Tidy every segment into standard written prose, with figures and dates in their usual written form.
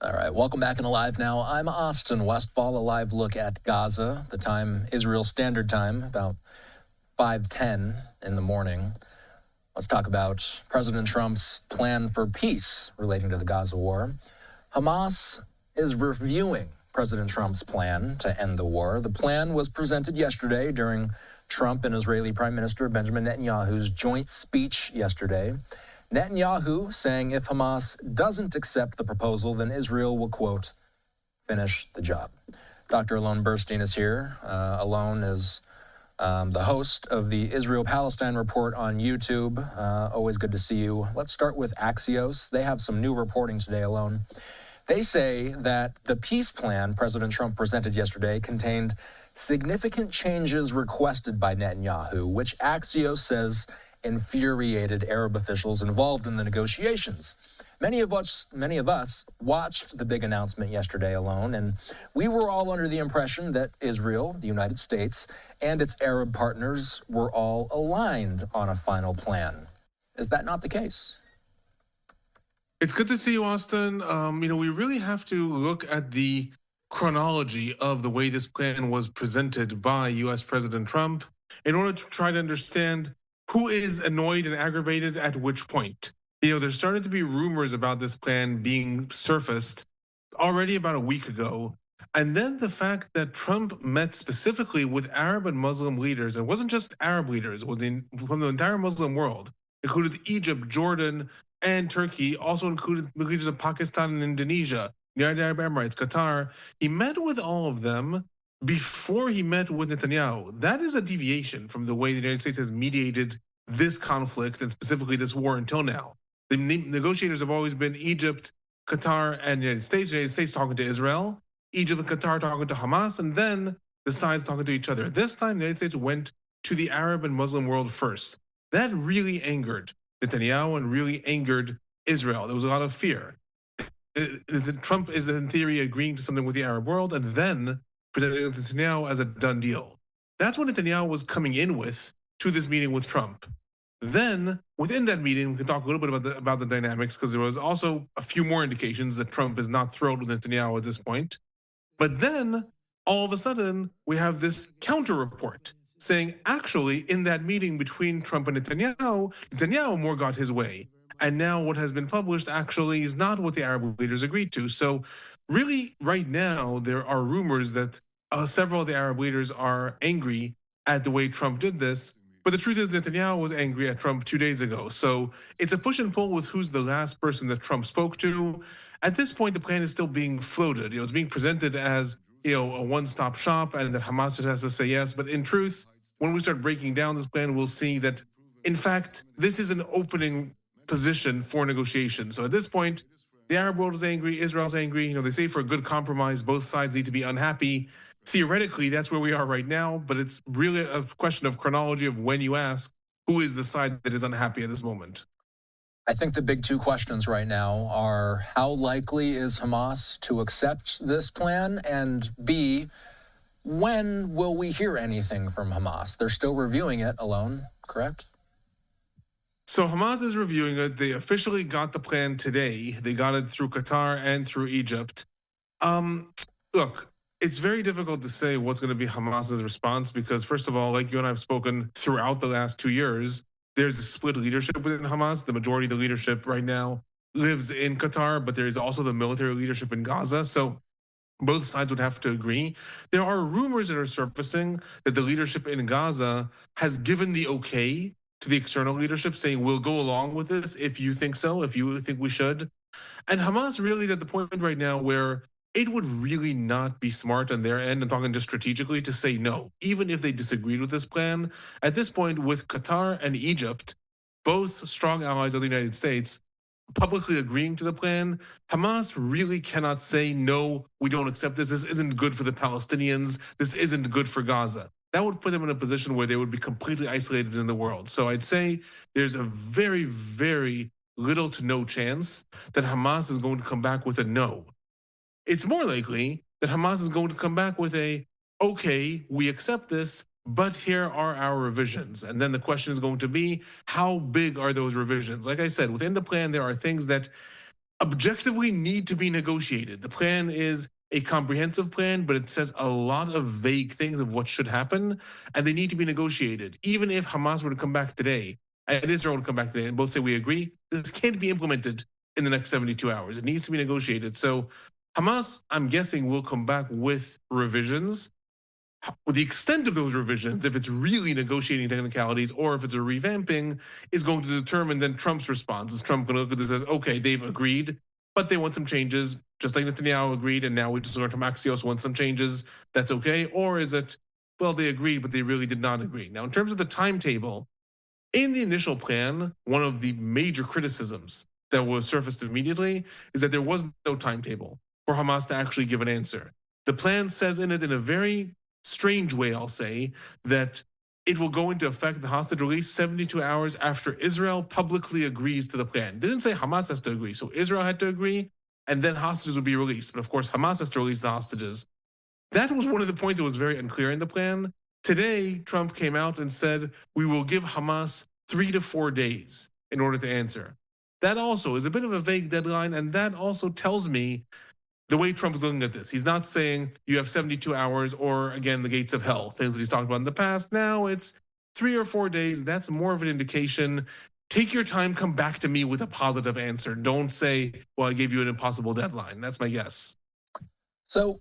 All right, welcome back in Live Now. I'm Austin Westfall, a live look at Gaza. The time, Israel Standard Time, about 5:10 in the morning. Let's talk about President Trump's plan for peace relating to the Gaza war. Hamas is reviewing President Trump's plan to end the war. The plan was presented yesterday during Trump and Israeli Prime Minister Benjamin Netanyahu's joint speech yesterday. Netanyahu saying if Hamas doesn't accept the proposal, then Israel will, quote, finish the job. Dr. Alon Burstein is here. Alon is the host of the Israel-Palestine Report on YouTube. Always good to see you. Let's start with Axios. They have some new reporting today, Alon. They say that the peace plan President Trump presented yesterday contained significant changes requested by Netanyahu, which Axios says infuriated Arab officials involved in the negotiations. Many of us watched the big announcement yesterday, Alon, and we were all under the impression that Israel, the United States, and its Arab partners were all aligned on a final plan. Is that not the case? It's good to see you, Austin. We really have to look at the chronology of the way this plan was presented by US President Trump in order to try to understand who is annoyed and aggravated at which point. There started to be rumors about this plan being surfaced already about a week ago. And then the fact that Trump met specifically with Arab and Muslim leaders, and it wasn't just Arab leaders, it was from the entire Muslim world, included Egypt, Jordan, and Turkey, also included leaders of Pakistan and Indonesia, United Arab Emirates, Qatar. He met with all of them before he met with Netanyahu. That is a deviation from the way the United States has mediated this conflict and specifically this war until now. The negotiators have always been Egypt, Qatar, and the United States. The United States talking to Israel, Egypt and Qatar talking to Hamas, and then the sides talking to each other. This time, the United States went to the Arab and Muslim world first. That really angered Netanyahu and really angered Israel. There was a lot of fear. Trump is in theory agreeing to something with the Arab world and then presenting Netanyahu as a done deal. That's what Netanyahu was coming in with to this meeting with Trump. Then within that meeting, we can talk a little bit about the dynamics because there was also a few more indications that Trump is not thrilled with Netanyahu at this point. But then all of a sudden we have this counter report saying actually in that meeting between Trump and Netanyahu more got his way. And now what has been published actually is not what the Arab leaders agreed to. So really right now there are rumors that several of the Arab leaders are angry at the way Trump did this. But the truth is Netanyahu was angry at Trump 2 days ago. So it's a push and pull with who's the last person that Trump spoke to. At this point, the plan is still being floated. It's being presented as a one-stop shop and that Hamas just has to say yes. But in truth, when we start breaking down this plan, we'll see that, in fact, this is an opening position for negotiation. So at this point, the Arab world is angry, Israel's angry. They say for a good compromise, both sides need to be unhappy. Theoretically, that's where we are right now, but it's really a question of chronology of when you ask who is the side that is unhappy at this moment. I think the big two questions right now are how likely is Hamas to accept this plan, and B, when will we hear anything from Hamas? They're still reviewing it, Alon, correct? So Hamas is reviewing it. They officially got the plan today. They got it through Qatar and through Egypt. Look, it's very difficult to say what's going to be Hamas's response because, first of all, like you and I have spoken throughout the last 2 years, there's a split leadership within Hamas. The majority of the leadership right now lives in Qatar, but there is also the military leadership in Gaza. So both sides would have to agree. There are rumors that are surfacing that the leadership in Gaza has given the okay to the external leadership, saying we'll go along with this if you think so, if you think we should. And Hamas really is at the point right now where it would really not be smart on their end, I'm talking just strategically, to say no, even if they disagreed with this plan. At this point, with Qatar and Egypt, both strong allies of the United States, publicly agreeing to the plan, Hamas really cannot say, no, we don't accept this. This isn't good for the Palestinians. This isn't good for Gaza. That would put them in a position where they would be completely isolated in the world. So I'd say there's a very, very little to no chance that Hamas is going to come back with a no. It's more likely that Hamas is going to come back with a, okay, we accept this, but here are our revisions. And then the question is going to be, how big are those revisions? Like I said, within the plan, there are things that objectively need to be negotiated. The plan is a comprehensive plan, but it says a lot of vague things of what should happen, and they need to be negotiated. Even if Hamas were to come back today and Israel would come back today and both say we agree, this can't be implemented in the next 72 hours. It needs to be negotiated. So Hamas, I'm guessing, will come back with revisions. The extent of those revisions, if it's really negotiating technicalities or if it's a revamping, is going to determine then Trump's response. Is Trump going to look at this as, okay, they've agreed, but they want some changes, just like Netanyahu agreed, and now we just learned from Axios want some changes, that's okay? Or is it, well, they agreed, but they really did not agree? Now, in terms of the timetable, in the initial plan, one of the major criticisms that was surfaced immediately is that there was no timetable for Hamas to actually give an answer. The plan says in it, in a very strange way, I'll say, that it will go into effect, the hostage release, 72 hours after Israel publicly agrees to the plan. It didn't say Hamas has to agree. So Israel had to agree, and then hostages would be released. But of course, Hamas has to release the hostages. That was one of the points that was very unclear in the plan. Today, Trump came out and said, we will give Hamas 3 to 4 days in order to answer. That also is a bit of a vague deadline, and that also tells me the way Trump is looking at this. He's not saying you have 72 hours or, again, the gates of hell, things that he's talked about in the past. Now it's 3 or 4 days. That's more of an indication. Take your time, come back to me with a positive answer. Don't say, well, I gave you an impossible deadline. That's my guess. So,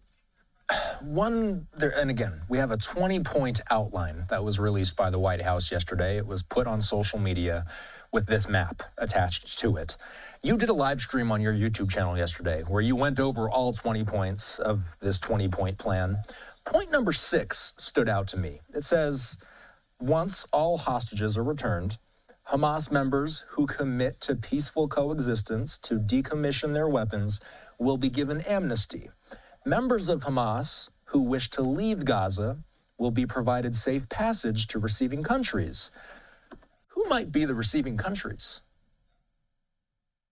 and again, we have a 20-point outline that was released by the White House yesterday. It was put on social media with this map attached to it. You did a live stream on your YouTube channel yesterday where you went over all 20 points of this 20-point plan. Point number 6 stood out to me. It says, once all hostages are returned, Hamas members who commit to peaceful coexistence to decommission their weapons will be given amnesty. Members of Hamas who wish to leave Gaza will be provided safe passage to receiving countries. Who might be the receiving countries?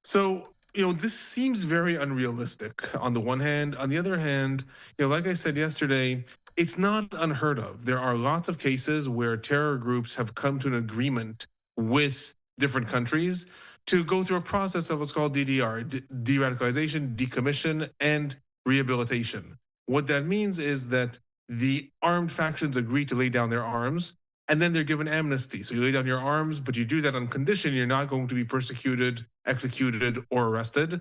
So, this seems very unrealistic on the one hand. On the other hand, like I said yesterday, it's not unheard of. There are lots of cases where terror groups have come to an agreement with different countries to go through a process of what's called DDR, de-radicalization, decommission, and rehabilitation. What that means is that the armed factions agree to lay down their arms, and then they're given amnesty. So you lay down your arms, but you do that on condition you're not going to be persecuted, executed, or arrested.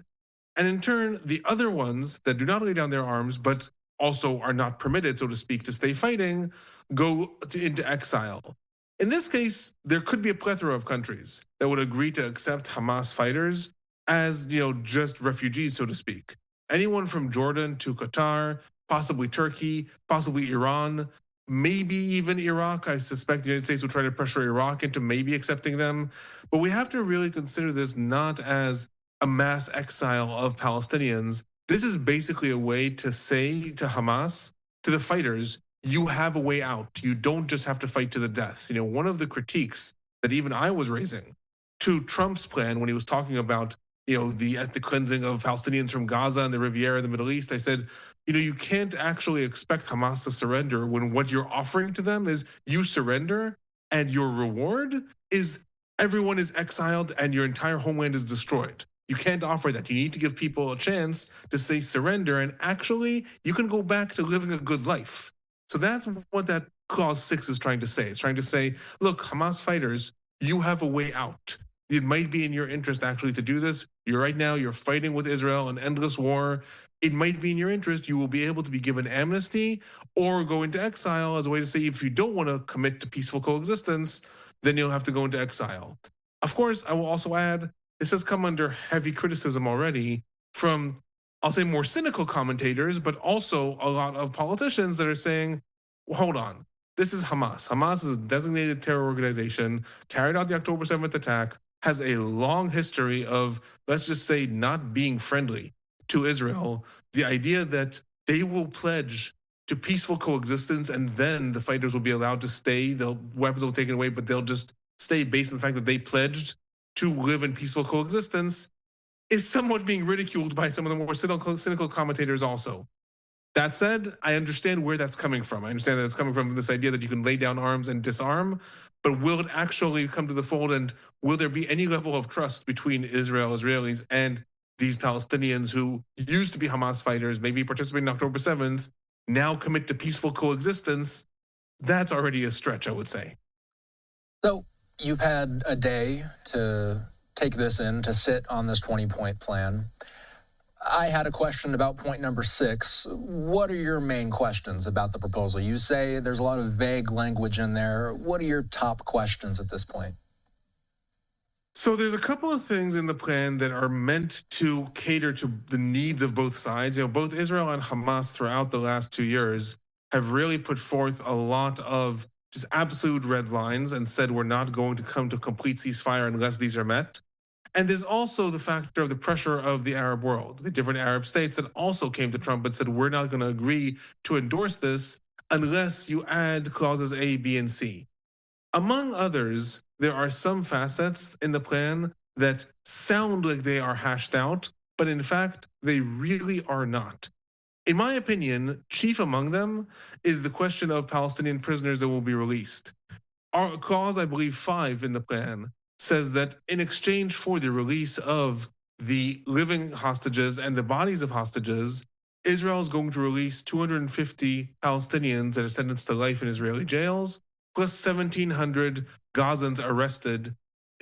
And in turn, the other ones that do not lay down their arms, but also are not permitted, so to speak, to stay fighting, go into exile. In this case, there could be a plethora of countries that would agree to accept Hamas fighters as, just refugees, so to speak. Anyone from Jordan to Qatar, possibly Turkey, possibly Iran, maybe even Iraq. I suspect the United States will try to pressure Iraq into maybe accepting them. But we have to really consider this not as a mass exile of Palestinians. This is basically a way to say to Hamas, to the fighters, you have a way out. You don't just have to fight to the death. One of the critiques that even I was raising to Trump's plan when he was talking about, the ethnic cleansing of Palestinians from Gaza and the Riviera, the Middle East, I said, you can't actually expect Hamas to surrender when what you're offering to them is you surrender and your reward is everyone is exiled and your entire homeland is destroyed. You can't offer that. You need to give people a chance to say surrender, and actually you can go back to living a good life. So that's what that clause 6 is trying to say. It's trying to say, look, Hamas fighters, you have a way out. It might be in your interest actually to do this. You're fighting with Israel, an endless war. It might be in your interest. You will be able to be given amnesty or go into exile as a way to say, if you don't want to commit to peaceful coexistence, then you'll have to go into exile. Of course, I will also add, this has come under heavy criticism already from, I'll say, more cynical commentators, but also a lot of politicians that are saying, well, hold on, this is Hamas. Hamas is a designated terror organization, carried out the October 7th attack, has a long history of, let's just say, not being friendly to Israel. The idea that they will pledge to peaceful coexistence and then the fighters will be allowed to stay, the weapons will be taken away, but they'll just stay based on the fact that they pledged to live in peaceful coexistence is somewhat being ridiculed by some of the more cynical commentators also. That said, I understand where that's coming from. I understand that it's coming from this idea that you can lay down arms and disarm, but will it actually come to the fold, and will there be any level of trust between Israelis and these Palestinians who used to be Hamas fighters, maybe participating on October 7th, now commit to peaceful coexistence, that's already a stretch, I would say. So you've had a day to take this in, to sit on this 20-point plan. I had a question about point number 6. What are your main questions about the proposal? You say there's a lot of vague language in there. What are your top questions at this point? So there's a couple of things in the plan that are meant to cater to the needs of both sides. Both Israel and Hamas throughout the last 2 years have really put forth a lot of just absolute red lines and said we're not going to come to complete ceasefire unless these are met. And there's also the factor of the pressure of the Arab world, the different Arab states that also came to Trump and said, we're not going to agree to endorse this unless you add clauses A, B, and C. Among others, there are some facets in the plan that sound like they are hashed out, but in fact, they really are not. In my opinion, chief among them is the question of Palestinian prisoners that will be released. Our clause, I believe, 5 in the plan says that in exchange for the release of the living hostages and the bodies of hostages, Israel is going to release 250 Palestinians that are sentenced to life in Israeli jails, plus 1,700 Gazans arrested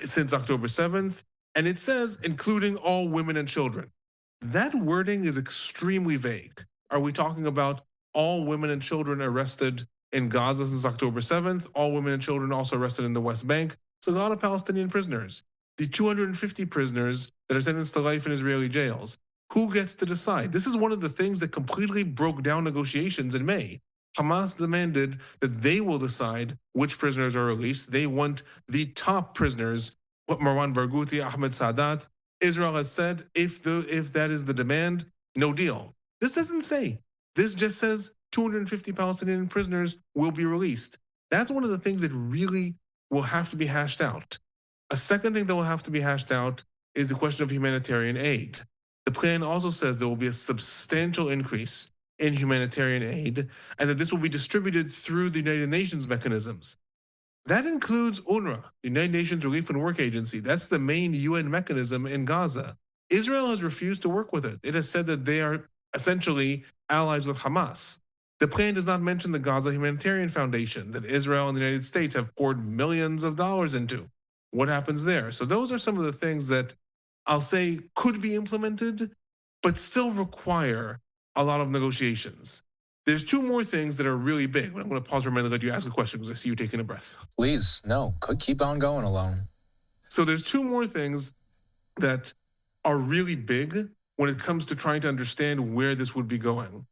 since October 7th. And it says, including all women and children. That wording is extremely vague. Are we talking about all women and children arrested in Gaza since October 7th? All women and children also arrested in the West Bank? It's a lot of Palestinian prisoners. The 250 prisoners that are sentenced to life in Israeli jails. Who gets to decide? This is one of the things that completely broke down negotiations in May. Hamas demanded that they will decide which prisoners are released. They want the top prisoners, Marwan Barghouti, Ahmed Sadat. Israel has said, if that is the demand, no deal. This doesn't say. This just says 250 Palestinian prisoners will be released. That's one of the things that really will have to be hashed out. A second thing that will have to be hashed out is the question of humanitarian aid. The plan also says there will be a substantial increase in humanitarian aid and that this will be distributed through the United Nations mechanisms. That includes UNRWA, the United Nations Relief and Work Agency. That's the main UN mechanism in Gaza. Israel has refused to work with it. It has said that they are essentially allies with Hamas. The plan does not mention the Gaza Humanitarian Foundation that Israel and the United States have poured millions of dollars into. What happens there? So those are some of the things that I'll say could be implemented, but still require a lot of negotiations. There's 2 more things that are really big. I'm going to pause for a minute and let you ask a question because I see you taking a breath. Please, no, could keep on going, Alon. So there's 2 more things that are really big when it comes to trying to understand where this would be going.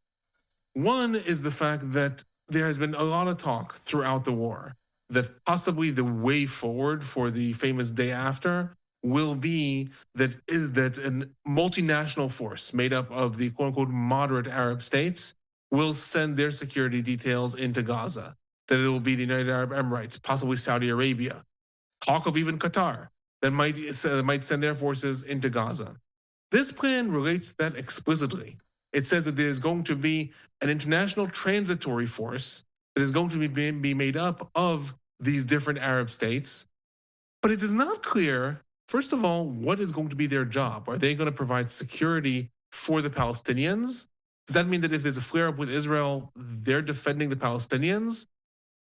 One is the fact that there has been a lot of talk throughout the war that possibly the way forward for the famous day after will be that a multinational force made up of the quote unquote moderate Arab states will send their security details into Gaza, that it will be the United Arab Emirates, possibly Saudi Arabia, talk of even Qatar that might send their forces into Gaza. This plan relates that explicitly. It says that there is going to be an international transitory force that is going to be made up of these different Arab states. But it is not clear, first of all, what is going to be their job. Are they going to provide security for the Palestinians? Does that mean that if there's a flare up with Israel, they're defending the Palestinians?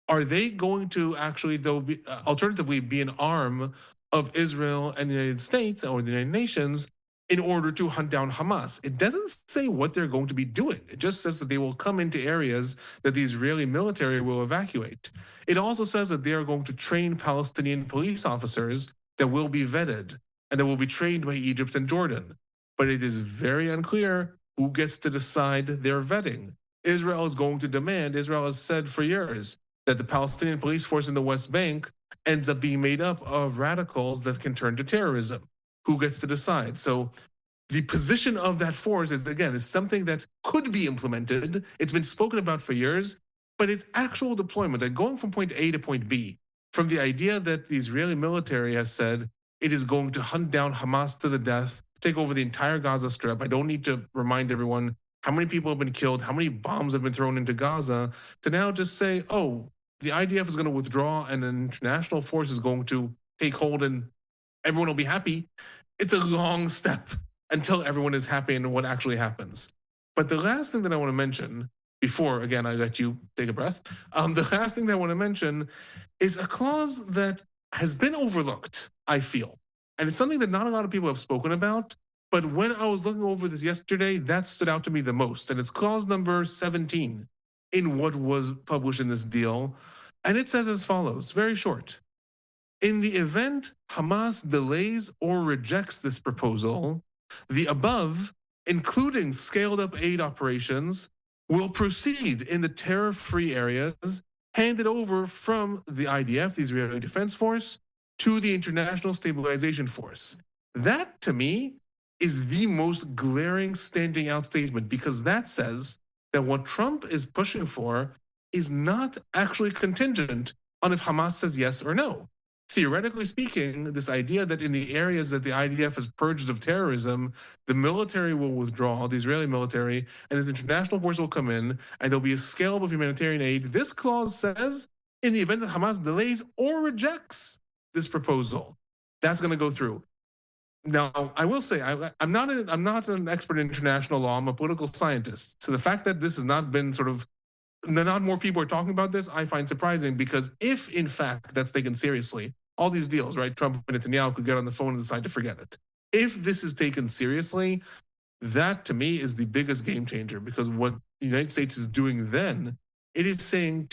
Are they going to actually, though, alternatively be an arm of Israel and the United States or the United Nations in order to hunt down Hamas? It doesn't say what they're going to be doing. It just says that they will come into areas that the Israeli military will evacuate. It also says that they are going to train Palestinian police officers that will be vetted and that will be trained by Egypt and Jordan. But it is very unclear who gets to decide their vetting. Israel is going to demand, Israel has said for years, that the Palestinian police force in the West Bank ends up being made up of radicals that can turn to terrorism. Who gets to decide? So the position of that force is something that could be implemented. It's been spoken about for years, but its actual deployment, like going from point A to point B, from the idea that the Israeli military has said it is going to hunt down Hamas to the death, take over the entire Gaza Strip. I don't need to remind everyone how many people have been killed, how many bombs have been thrown into Gaza, to now just say, oh, the IDF is going to withdraw and an international force is going to take hold and everyone will be happy. It's a long step. until everyone is happy and what actually happens. But the last thing that I want to mention before, again, I let you take a breath, the last thing that I want to mention is a clause that has been overlooked, I feel. And it's something that not a lot of people have spoken about. But when I was looking over this yesterday, that stood out to me the most. And it's clause number 17 in what was published in this deal. And it says as follows, very short. In the event Hamas delays or rejects this proposal, the above, including scaled up aid operations, will proceed in the terror free areas handed over from the IDF, the Israeli Defense Force, to the International Stabilization Force. That, to me, is the most glaring standing out statement because that says that what Trump is pushing for is not actually contingent on if Hamas says yes or no. Theoretically speaking, this idea that in the areas that the IDF has purged of terrorism, the military will withdraw, the Israeli military, and this international force will come in, and there'll be a scale of humanitarian aid. This clause says, in the event that Hamas delays or rejects this proposal, that's going to go through. Now, I will say, I'm not an expert in international law. I'm a political scientist. So the fact that this has not been not more people are talking about this, I find surprising because if in fact that's taken seriously, all these deals, right? Trump and Netanyahu could get on the phone and decide to forget it. If this is taken seriously, that to me is the biggest game changer because what the United States is doing then, it is saying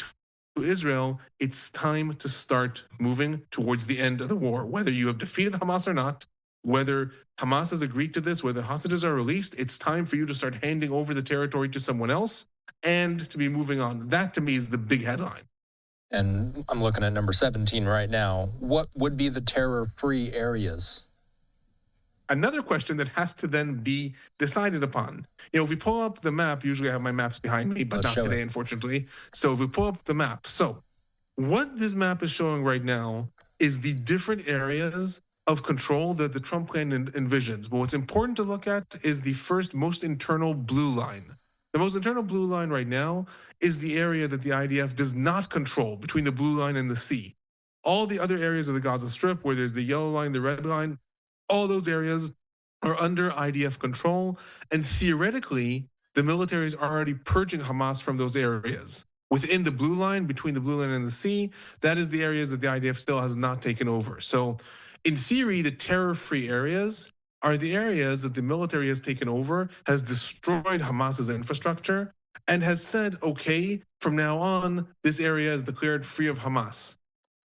to Israel, it's time to start moving towards the end of the war. Whether you have defeated Hamas or not, whether Hamas has agreed to this, whether hostages are released, it's time for you to start handing over the territory to someone else and to be moving on. That to me is the big headline. And I'm looking at number 17 right now. What would be the terror-free areas? Another question that has to then be decided upon. You know, if we pull up the map, usually I have my maps behind me, but not today, unfortunately. So if we pull up the map, so what this map is showing right now is the different areas of control that the Trump plan envisions. But what's important to look at is the first most internal blue line. The most internal blue line right now is the area that the IDF does not control between the blue line and the sea. All the other areas of the Gaza Strip, where there's the yellow line, the red line, all those areas are under IDF control. And theoretically, the military is already purging Hamas from those areas. Within the blue line, between the blue line and the sea, that is the areas that the IDF still has not taken over. So in theory, the terror-free areas are the areas that the military has taken over, has destroyed Hamas's infrastructure, and has said, okay, from now on, this area is declared free of Hamas.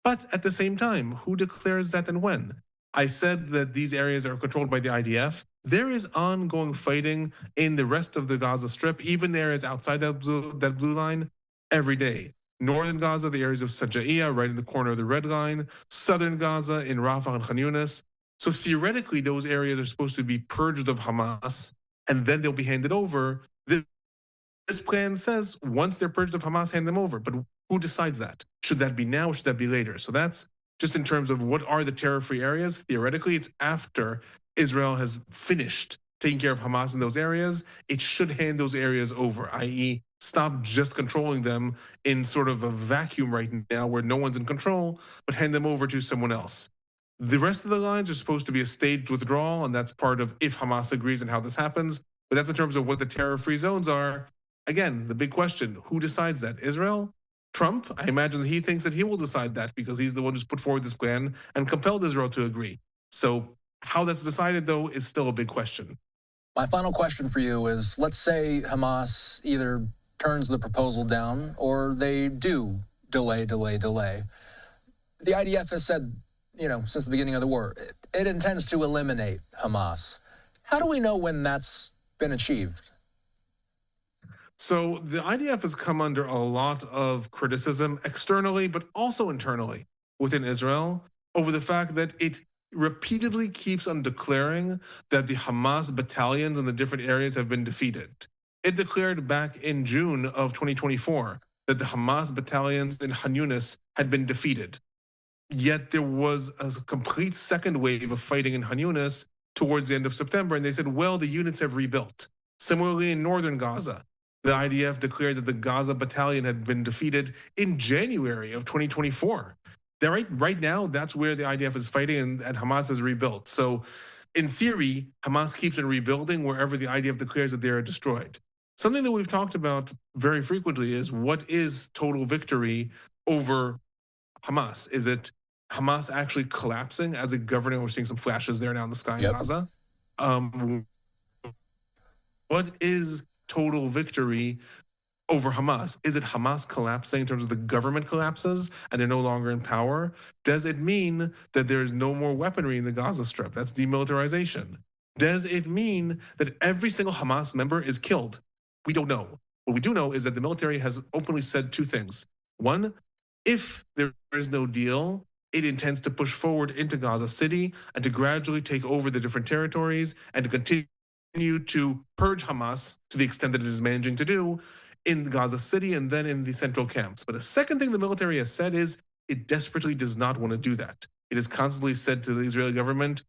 But at the same time, who declares that and when? I said that these areas are controlled by the IDF. There is ongoing fighting in the rest of the Gaza Strip, even the areas outside that blue line, every day. Northern Gaza, the areas of Sajaiya, right in the corner of the red line. Southern Gaza in Rafah and Khan Yunis. So theoretically, those areas are supposed to be purged of Hamas, and then they'll be handed over. This plan says once they're purged of Hamas, hand them over. But who decides that? Should that be now? Should that be later? So that's just in terms of what are the terror-free areas. Theoretically, it's after Israel has finished taking care of Hamas in those areas. It should hand those areas over, i.e., stop just controlling them in sort of a vacuum right now where no one's in control, but hand them over to someone else. The rest of the lines are supposed to be a staged withdrawal, and that's part of if Hamas agrees and how this happens. But that's in terms of what the terror-free zones are. Again, the big question, who decides that? Israel? Trump? I imagine he thinks that he will decide that because he's the one who's put forward this plan and compelled Israel to agree. So how that's decided, though, is still a big question. My final question for you is, let's say Hamas either turns the proposal down or they do delay. The IDF has said, since the beginning of the war, it intends to eliminate Hamas. How do we know when that's been achieved? So the IDF has come under a lot of criticism externally, but also internally within Israel over the fact that it repeatedly keeps on declaring that the Hamas battalions in the different areas have been defeated. It declared back in June of 2024 that the Hamas battalions in Khan Yunis had been defeated. Yet there was a complete second wave of fighting in Khan Yunis towards the end of September, and they said, well, the units have rebuilt. Similarly, in northern Gaza, the IDF declared that the Gaza battalion had been defeated in January of 2024. Right now, that's where the IDF is fighting, and Hamas has rebuilt. So in theory, Hamas keeps on rebuilding wherever the IDF declares that they are destroyed. Something that we've talked about very frequently is what is total victory over Hamas? Is it Hamas actually collapsing as a government? We're seeing some flashes there now in the sky in Gaza. What is total victory over Hamas? Is it Hamas collapsing in terms of the government collapses and they're no longer in power? Does it mean that there's no more weaponry in the Gaza Strip? That's demilitarization. Does it mean that every single Hamas member is killed? We don't know. What we do know is that the military has openly said two things. One, if there is no deal, it intends to push forward into Gaza City and to gradually take over the different territories and to continue to purge Hamas to the extent that it is managing to do in Gaza City and then in the central camps. But a second thing the military has said is it desperately does not want to do that. It has constantly said to the Israeli government,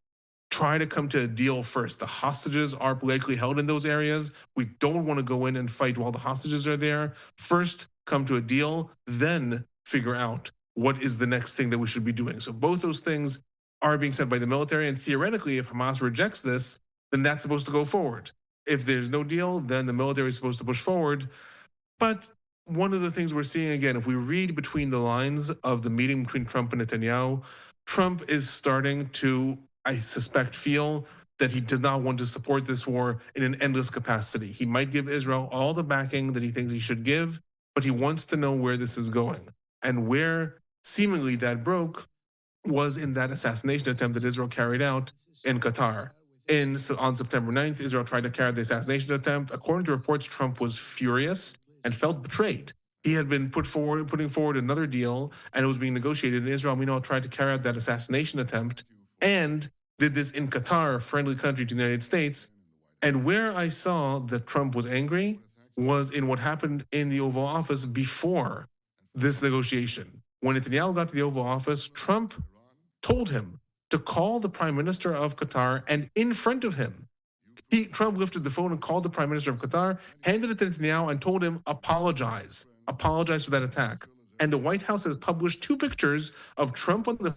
try to come to a deal first. The hostages are likely held in those areas. We don't want to go in and fight while the hostages are there. First, come to a deal, then figure out what is the next thing that we should be doing. So both those things are being said by the military. And theoretically, if Hamas rejects this, then that's supposed to go forward. If there's no deal, then the military is supposed to push forward. But one of the things we're seeing, again, if we read between the lines of the meeting between Trump and Netanyahu, Trump is starting to, I suspect, feel that he does not want to support this war in an endless capacity. He might give Israel all the backing that he thinks he should give, but he wants to know where this is going. And where seemingly that broke was in that assassination attempt that Israel carried out in Qatar. On September 9th, Israel tried to carry out the assassination attempt. According to reports, Trump was furious and felt betrayed. He had been putting forward another deal, and it was being negotiated. And Israel, meanwhile, tried to carry out that assassination attempt and did this in Qatar, a friendly country to the United States. And where I saw that Trump was angry was in what happened in the Oval Office before this negotiation. When Netanyahu got to the Oval Office, Trump told him to call the Prime Minister of Qatar, and in front of him, Trump lifted the phone and called the Prime Minister of Qatar, handed it to Netanyahu, and told him, apologize for that attack. And the White House has published two pictures of Trump on the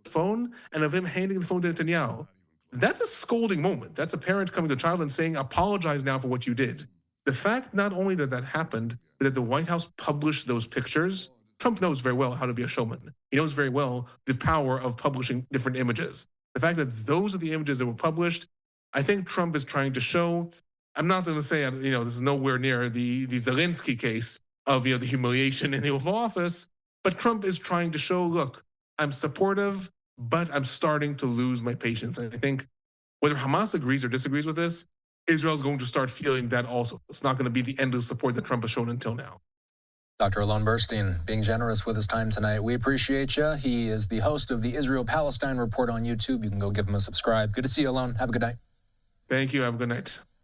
phone and of him handing the phone to Netanyahu. That's a scolding moment. That's a parent coming to a child and saying, apologize now for what you did. The fact not only that happened, but that the White House published those pictures, Trump knows very well how to be a showman. He knows very well the power of publishing different images. The fact that those are the images that were published, I think Trump is trying to show, I'm not going to say, this is nowhere near the Zelensky case of, the humiliation in the Oval Office, but Trump is trying to show, look, I'm supportive, but I'm starting to lose my patience. And I think whether Hamas agrees or disagrees with this, Israel's going to start feeling that also. It's not going to be the endless support that Trump has shown until now. Dr. Alon Burstein being generous with his time tonight. We appreciate you. He is the host of the Israel-Palestine Report on YouTube. You can go give him a subscribe. Good to see you, Alon. Have a good night. Thank you. Have a good night.